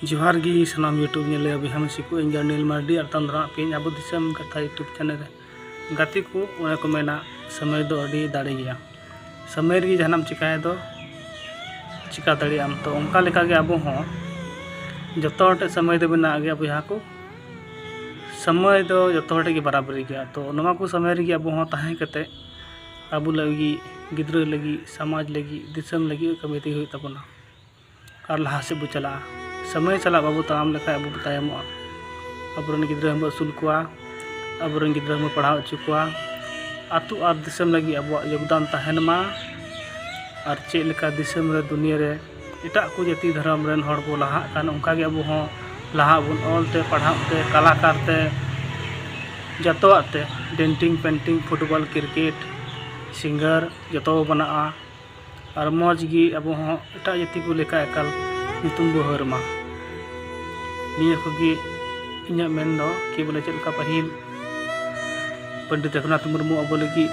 जोहार गी सनाम यूट्यूब ने अभी हम सिको इंजनिल मार्डी और तंद्रा पे अब दिसम कथा यूट्यूब चैनल गाती को उन्हें को मेना समय दो अड़ी दाड़े गया समय री जहनम चिकाय दो चिका दाड़ियाम तो उनका लेका के अब हो जतोटे समय दो बिना आगे अब यहाँ को समय दो जतोटे की बराबरी गया तो नवा को समय री अब हो ताहे कते अब लगी गिद्र लगी समाज लगी दिसम लगी कमेटी हुई तबना और लहा से बो चला समय चला बाबू ताम लेखा अब तायमो अबरन गिद्रा हम असूल को अबरन गिद्रा हम पढ़ाव हचु को आतु और दिसम लगी अब योगदान तहन मा और चेक लेका दिसम रे दुनिया रे एटा को जाति धर्म रेन हड़ को लहा कान उनका के अब हो लहा बुन ऑलते पढ़ाते कलाकार ते जतोते denting painting football cricket singer जतो बना और मौज गी अब हो एटा जाति को लेका एकाल नितुम बहर मा निया कोगी इन्या मेन दो कि बोले चलका पहिल पंडित रघुनाथ मुर्मू अब लगी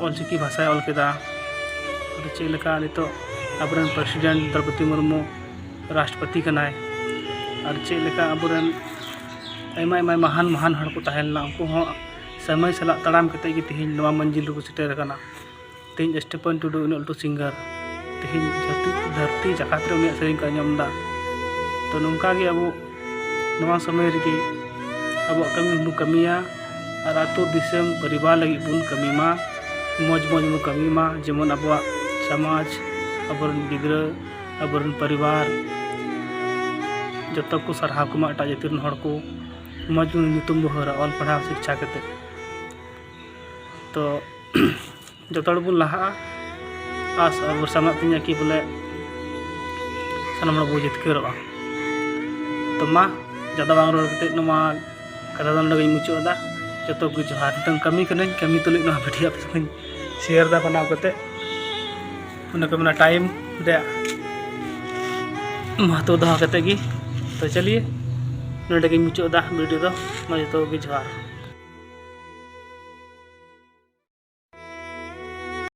ऑलचिकी भाषा ऑल केदा और चेलका नितो अबरन प्रेसिडेंट द्रौपदी मुर्मू राष्ट्रपति कनाय और चेलका अबरन आयमा महान महान हड़ को तहलना उनको हो समय सला तड़ाम कते की तिहिन नवा मंजिल को सेटर कना तिहिन स्टेपन टुडू इनलटू सिंगर तिहिन धरती जकात रे उनिया सेरिंग का आंजमदा तो नोंका गे अब नवा समय रे अब कमी बु कमिया और आतो दिसम परिवार लगी बुन कमी मा मौज मौज बु कमी मा जेमन अब समाज अबरन गिद्रा अबरन परिवार जत को सरहा को मा एटा जातिर हड़ को मौज नितुम बहरा ऑल पढ़ा शिक्षा कते तो जतड़ बुन लहा आस और सामना तिया की बोले सानम बो जितकरवा तो मा ज़्यादा बांग रोड कते नमा कथा दन लगे मुचादा जतो को जोहार तंग कमी कने कमी तुलिक ना भिडियो पे शेयर दा बनाव कते उन को मना टाइम दे महत्व दहा कते की तो चलिए नोडे के मुचादा वीडियो दो मा जतो को जोहार।